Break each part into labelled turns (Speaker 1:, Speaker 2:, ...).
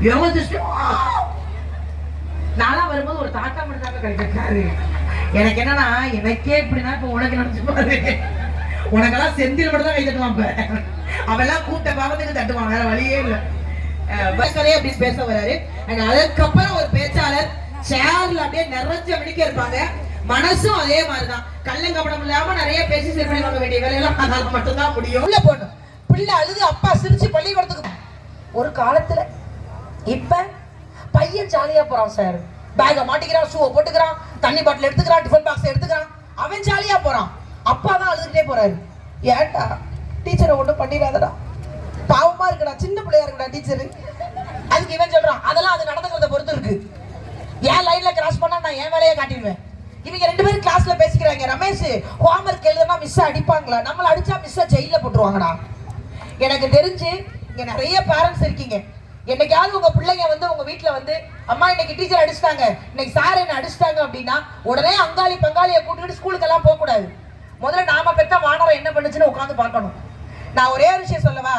Speaker 1: யோக திருஷ்டி. நான்லாம் வரும்போது ஒரு தாத்தா மட்டும் தாங்க கிடைக்கிறாரு. எனக்கு என்னன்னா, எனக்கே இப்படின்னா இப்ப உனக்கு நினைச்சு பாரு, உனக்கெல்லாம் செந்தில் மட்டும் தான் கை தட்டுவான். இப்ப அவெல்லாம் கூட்ட பாவத்துக்கு தட்டுவான், வேற வழியே இல்லை. அப்படின்னு பேச வராரு. அதுக்கப்புறம் ஒரு பேச்சாளர் சேர்ல அப்படியே நிறைஞ்ச மணிக்க இருப்பாங்க. மனசும் அதே மாதிரிதான், கள்ளங்கப்படம் இல்லாம நிறைய பேசி சரி பண்ணி வாங்க வேண்டிய வேலையெல்லாம் அதனால மட்டும்தான் முடியும். உள்ள போடணும். பிள்ளை அழுது அப்பா சிரிச்சு பள்ளிக்கூடத்துக்கு ஒரு காலத்துல. இப்ப பையன் ஜாலியா போறான் சார், பேக மாட்டிக்கிறான், ஷூவை போட்டுக்கிறான், தண்ணி பாட்டில் எடுத்துக்கிறான், டிஃபன் பாக்ஸ் எடுத்துக்கிறான், அவன் ஜாலியா போறான். அப்பா தான் அழுதுகிட்டே போறாரு. ஏன்டா டீச்சரை ஒன்றும் பண்ணிடாதடா, பாவமா இருக்குடா, சின்ன பிள்ளையா இருக்குடா டீச்சரு. அதுக்கு இவன் சொல்றான், அதெல்லாம் அது நடந்துக்கிறத பொறுத்து இருக்கு. என் லைன்ல கிராஸ் பண்ணா நான் என் வேலையை காட்டிடுவேன். இவங்க ரெண்டு பேரும் கிளாஸ்ல பேசிக்கிறாங்க. ரமேஷ் ஹோம்வொர்க் எழுதுனா மிஸ் அடிப்பாங்களா, நம்மள அடிச்சா மிஸ் ஜெயில போட்டுருவாங்கடா. எனக்கு தெரிஞ்சு இங்க நிறைய பேரண்ட்ஸ் இருக்கீங்க. என்னைக்காவது உங்க பிள்ளைங்க வந்து உங்க வீட்டுல வந்து, அம்மா இன்னைக்கு டீச்சர் அடிச்சிட்டாங்க, இன்னைக்கு சார் என்ன அடிச்சிட்டாங்க அப்படின்னா உடனே அங்காளி பங்காளியை கூட்டிட்டு ஸ்கூலுக்கு எல்லாம் போக கூடாது. முதல்ல நாம பெத்த வானரம் என்ன பண்ணுச்சுன்னு உட்காந்து பார்க்கணும். நான் ஒரே ஒரு விஷயம் சொல்லவா,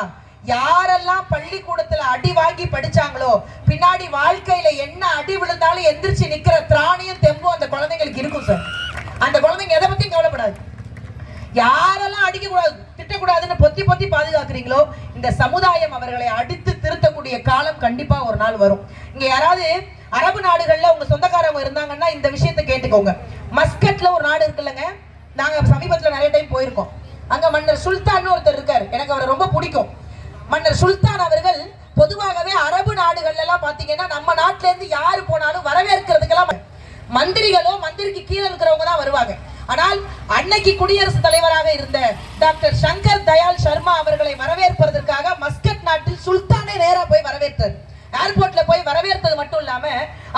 Speaker 1: யாரெல்லாம் பள்ளிக்கூடத்துல அடி வாங்கி படிச்சாங்களோ பின்னாடி வாழ்க்கையில என்ன அடி விழுந்தாலும் எந்திரிச்சு நிக்கிற திராணியும் தெம்பும் அந்த குழந்தைங்களுக்கு இருக்கும் சார். அந்த குழந்தைங்க எதை பத்தியும் கவலைப்படாது. யாரெல்லாம் அடிக்க கூடாது திட்டக்கூடாதுன்னு பொத்தி பொத்தி பாதுகாக்கிறீங்களோ இந்த சமுதாயம் அவர்களை அடித்து திருத்தக்கூடிய காலம் கண்டிப்பா ஒரு நாள் வரும். இங்க யாராவது அரபு நாடுகள்ல உங்க சொந்தக்காரங்க இருந்தாங்கன்னா இந்த விஷயத்தை கேட்டுக்கோங்க. மஸ்கட்ல ஒரு நாடு இருக்குல்லங்க, நாங்க சமீபத்துல நிறைய டைம் போயிருக்கோம். அங்க மன்னர் சுல்தான் ஒருத்தர் இருக்காரு, எனக்கு அவரை ரொம்ப பிடிக்கும். மன்னர் சுல்தான் அவர்கள் பொதுவாகவே அரபு நாடுகள்ல எல்லாம் பாத்தீங்கன்னா நம்ம நாட்டுல இருந்து யாரு போனாலும் வரவேற்கிறதுக்கெல்லாம் மந்திரிகளோ மந்திரிக்கு கீழே இருக்கிறவங்க தான் வருவாங்க. ஆனால் அன்னைக்கு குடியரசுத் தலைவராக இருந்த டாக்டர் சங்கர் தயாள் சர்மா அவர்களை வரவேற்பதற்காக மஸ்கட் நாட்டில் சுல்தானே நேரா போய் வரவேற்றார். ஏர்போர்ட்ல போய் வரவேற்றது மட்டும் இல்லாம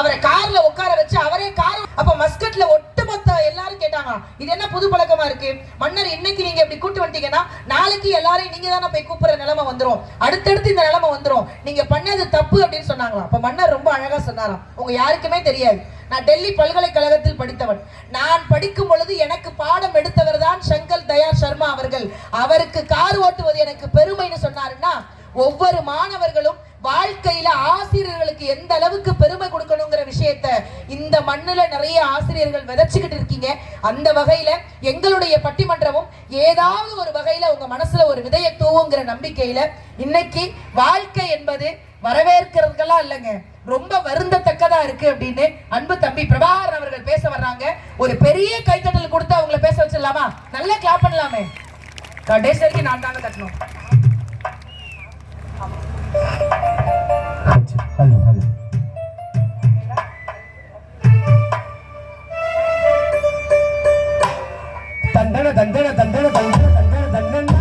Speaker 1: அவரை கார்ல உட்கார வச்சு அவரே கார். அப்ப மஸ்கட்ல ஒட்டுமொத்த எல்லாரும் கேட்டாங்க, இது என்ன புது பழக்கமா இருக்கு, மன்னர் இன்னைக்கு நீங்க இப்படி கூட்டு வந்துட்டீங்கன்னா நாளைக்கு எல்லாரையும் நீங்க தானே போய் கூப்பிடுற நிலைமை வந்துரும், அடுத்தடுத்து இந்த நிலைமை வந்துரும், நீங்க பண்ணது தப்பு அப்படின்னு சொன்னாங்களாம். அப்ப மன்னர் ரொம்ப அழகா சொன்னாராம், உங்க யாருக்குமே தெரியாது, நான் டெல்லி பல்கலைக்கழகத்தில் படித்தவன், நான் படிக்கும் பொழுது எனக்கு பாடம் எடுத்தவர் தான் சங்கர் தயாள் சர்மா அவர்கள், அவருக்கு கார் ஓட்டுவது எனக்கு பெருமைன்னு சொன்னாருன்னா, ஒவ்வொரு மாணவர்களும் வாழ்க்கையில ஆசிரியர்களுக்கு எந்த அளவுக்கு பெருமை கொடுக்கணுங்கிற விஷயத்தை இந்த மண்ணுல நிறைய ஆசிரியர்கள் விதைச்சுக்கிட்டு இருக்கீங்க. அந்த வகையில எங்களுடைய பட்டிமன்றமும் ஏதாவது ஒரு வகையில உங்க மனசுல ஒரு விதையை தூவுங்கிற நம்பிக்கையில இன்னைக்கு வாழ்க்கை என்பது வரவேற்கிறதுக்கெல்லாம் இல்லைங்க, ரொம்ப வருந்தத்தக்கதா இருக்கு அப்படின்னு அன்பு தம்பி பிரபாகரன் அவர்கள் பேச வர்றாங்க. ஒரு பெரிய கைத்தட்டல் கொடுத்து அவங்களை பேச வச்சிடலாமா? நல்லா கிளாப் பண்ணலாமே. கடைசி நான் தாங்க தட்டணும். தண்டன தண்டன தண்டன தண்டன தண்டன தண்டன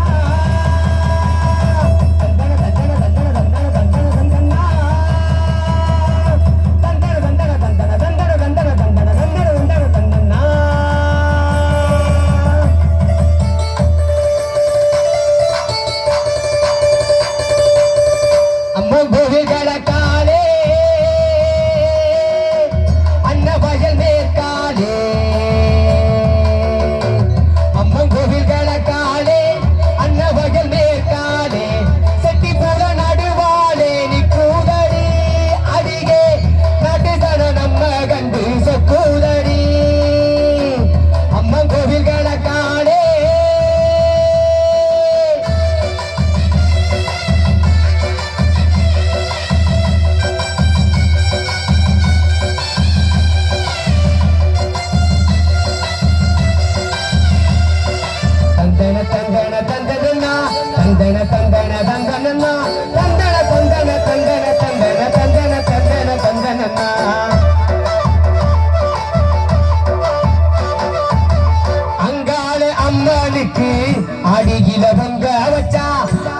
Speaker 1: அடியில பொங்க வச்சா,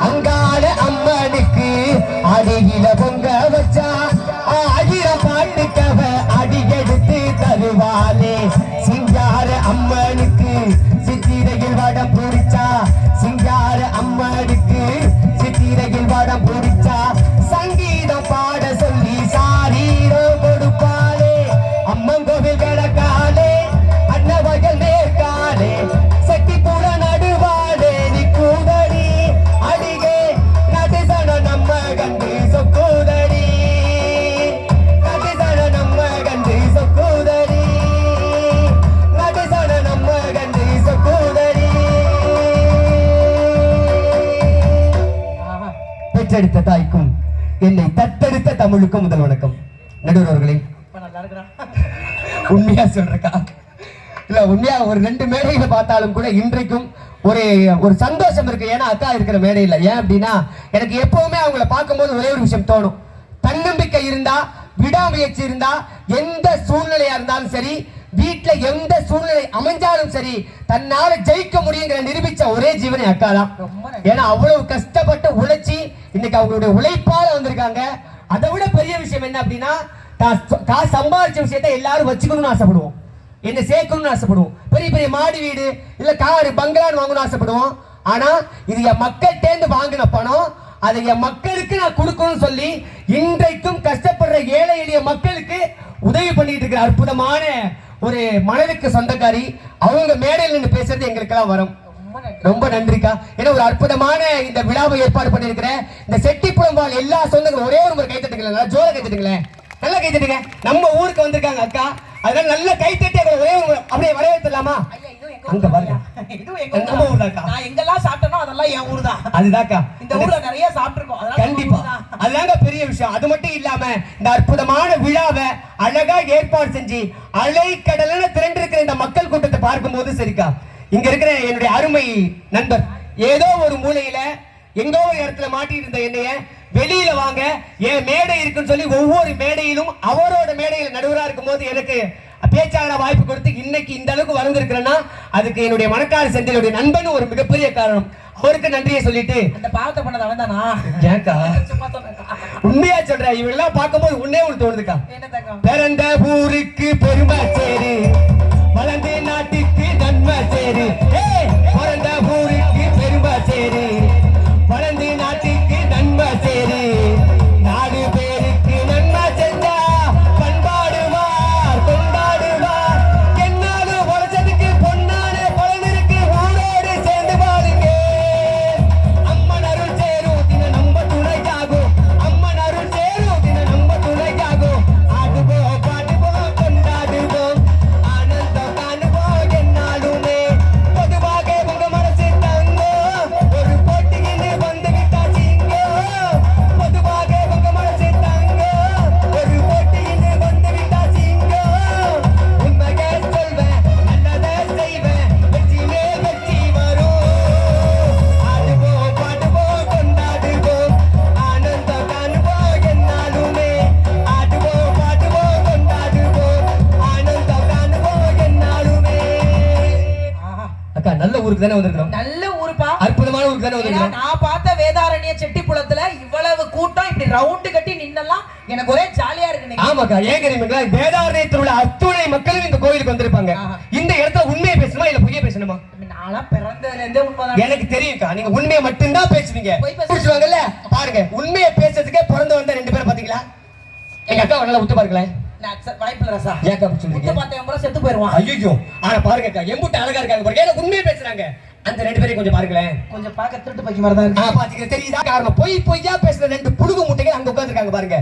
Speaker 1: அங்காள அம்மனுக்கு அடியில பொங்க வச்சா, ஆயிரம் பாட்டுக்கவ அடி எடுத்து தருவாளே. சிங்கார அம்மனுக்கு சித்திரையில் வடம் பிடிச்சா, சிங்கார அம்மனுக்கு சித்திரையில் வடம் பிடிச்சா, சங்கீதம் பாட சொல்லி சாரீரம் கொடுப்பாளே. அம்மன் கோவில் கிடக்காளே, அன்னவர்கள் மேற்காளே, சக்தி கூட நடுவாளே நீ கூதடி, அடிகே நடுசன நம்ம கண்டு சொக்கூதடி.
Speaker 2: பெற்றெடுத்த தாய்க்கும் என்னை தத்தெடுத்த தமிழுக்கும் முதல் வணக்கம். நடுவர் அவர்களே, உண்மையா சொல்றக்கா இல்ல, உண்மையா ஒரு 2 மேடைகளை பார்த்தாலும் கூட இன்றைக்கும் ஒரு சந்தோஷம் இருக்கு. ஏன்னா அக்கா இருக்கிற மேடையில். ஏன் அப்படின்னா எனக்கு எப்பவுமே அவங்கள பார்க்கும்போது ஒரே ஒரு விஷயம் தோணும். தன்னம்பிக்கை இருந்தா, விடாமுயற்சி இருந்தா, எந்த சூழ்நிலையா இருந்தாலும் சரி, வீட்டுல எந்த சூழ்நிலை அமைஞ்சாலும் சரி, தன்னால ஜெயிக்க முடியுங்கிற நிரூபிச்ச ஒரே ஜீவனே அக்கா தான். ஏன்னா அவ்வளவு கஷ்டப்பட்டு உழைச்சி இன்னைக்கு அவங்களுடைய உழைப்பால வந்திருக்காங்க. அதை விட பெரிய விஷயம் என்ன அப்படின்னா, காசு சம்பாதிச்ச விஷயத்தை எல்லாரும் வச்சுக்கணும்னு ஆசைப்படுவோம், என்ன சேர்க்கணும்னு ஆசைப்படுவோம், பெரிய பெரிய மாடி வீடு இல்ல காரு பங்களான்னு வாங்கணும்னு ஆசைப்படுவோம். ஆனா இது என் மக்கள்கிட்ட வாங்கின பணம், அதை என் மக்களுக்கு நான் கொடுக்கணும்னு சொல்லி இன்றைக்கும் கஷ்டப்படுற ஏழை எளிய மக்களுக்கு உதவி பண்ணிட்டு இருக்கிற அற்புதமான ஒரு மனதுக்கு சொந்தக்காரி. அவங்க மேடையில் நின்று பேசுறது எங்களுக்கெல்லாம் வரும். ரொம்ப நன்றிக்கா. ஏன்னா ஒரு அற்புதமான இந்த விழாவை ஏற்பாடு பண்ணிருக்கிற இந்த செட்டிப்புறம்பால் எல்லா சொந்தங்களும் ஒரே ஒரு கைத்தட்டுங்களேன், ஜோர கைத்தட்டுங்களேன், நல்லா கைத்தட்டுங்க. நம்ம ஊருக்கு வந்திருக்காங்க அக்கா, அதனால நல்ல கைத்தட்டி ஒரே அப்படியே வரவேற்றலாமா? அங்க பாருங்க, நம்ம ஊர் தான். நான் எங்கெல்லாம் சாப்பிட்டனோ அதெல்லாம் என் ஊர் தான். அதுதான்க்கா, இந்த ஊர்ல நிறைய சாப்பிட்டுருக்கோம். கண்டிப்பா அதுதாங்க பெரிய விஷயம். அது மட்டும் இல்லாம இந்த அற்புதமான விழாவை அழகா ஏற்பாடு செஞ்சு அலைக்கடல திரண்டிருக்கிற இந்த மக்கள் கூட்டத்தை பார்க்கும் போது சரிக்கா, இங்க இருக்கிற என்னுடைய அருமை நண்பர் ஏதோ ஒரு மூலையில எங்கோ ஒரு இடத்துல மாட்டிட்டு இருந்த என்னைய வெளியில வாங்க, என் மேடை இருக்குன்னு சொல்லி ஒவ்வொரு மேடையிலும் அவரோட மேடையில நடுவரா இருக்கும் போது எனக்கு பேச்சாளர் வாய்ப்பு கொடுத்து இன்னைக்கு இந்த அளவுக்கு வளர்ந்திருக்கிறேன்னா அதுக்கு என்னுடைய மணக்காடு செந்திலுடைய நண்பன் ஒரு மிகப்பெரிய காரணம். அவருக்கு நன்றியை சொல்லிட்டு அந்த பாவத்தை பண்ணது அவன் தானா? ஏக்கா உண்மையா சொல்றேன், இவெல்லாம் பார்க்கும்போது உன்னே ஒன்று தோணுதுக்கா. பிறந்த ஊருக்கு பெருமை சேரு, வளர்ந்த நாட்டுக்கு நன்மை சேரு. பிறந்த ஊருக்கு பெருமை சேரு, வளர்ந்த நாட்டுக்கு நன்மை சேரு. நாடு பேருக்கு நன்மை செஞ்சா பண்பாடுவார் கொண்டாடுவார். என்னாலும் உழைச்சதுக்கு பொன்னான பலன் இருக்கு, ஊரோடு சேர்ந்து வாழுங்க. அம்மன் அருள் சேரும் தின நம்ம துணையாகும், அம்மன் அருள் சேரும் தின நம்ம துணையாகும். ஆடுவோம் பாடுவோம் கொண்டாடுவோம், ஆனந்தம் காணுவோம் என்னாலுமே. பொதுவாக உங்க மனசு தங்கோ, ஒரு போட்டியின்னு வந்து விட்டாச்சிங்கோ. பொதுவாக உங்க மனசு தங்கோ, ஒரு போட்டியின்னு வந்து விட்டாச்சிங்கோ. உண்மையை சொல்வேன், நல்லதை செய்வேன், வெற்றியே வெற்றி வரும். ஆடுவோம் பாடுவோம் கொண்டாடுவோம், ஆனந்தம் காணுவோம் என்னாலுமே. ஆடுவோம் பாடுவோம் கொண்டாடுவோம், ஆனந்தம் காணுவோம் என்னாலுமே. அக்கா நல்ல ஊருக்கு தானே வந்திருக்கிறோம். நல்ல ஊருப்பா, அற்புதமான ஊருக்கு தானே வந்திருக்கிறோம். நான் பார்த்த வேதாரண்ய செட்டிப்புலத்துல இவ்வளவு கூட்டம் இப்படி ரவுண்டு கட்டி நின்னெல்லாம் எனக்கு ஒரே ஜாலியா இருக்கு. ஆமாக்கா, ஏன் தெரியுங்களா, வேதாரண்யத்தில் உள்ள அத்துணை மக்களும் இந்த கோயிலுக்கு வந்திருப்பாங்க. இந்த இடத்துல உண்மையை பேசணுமா இல்ல பொய்யை பேசணுமா? நான்லாம் பிறந்ததுல இருந்தே உண்மைதான். எனக்கு தெரியும்க்கா, நீங்க உண்மையை மட்டும்தான் பேசுவீங்க. பேசுவாங்கல்ல, பாருங்க உண்மையை பேசுறதுக்கே பிறந்து வந்த 2 பேரை பாத்தீங்களா? எங்க அக்கா நல்லா உத்து பாருங்களேன். செத்து போயிருவான். ஐயோ, ஆனா பாருங்க எம்புட்டு அழகா இருக்காங்க பாருங்க, உண்மையை பேசுறாங்க. அந்த 2 பேரையும் கொஞ்சம் பாருங்களேன். கொஞ்சம் பார்க்க திருட்டு பைக்கு மாதிரி தான் இருக்கு. பாத்தீங்க தெரியுதா? காரணம் பொய்யா பேசுற 2 புழுகு முட்டைகள் அங்க உட்கார்ந்துருக்காங்க பாருங்க.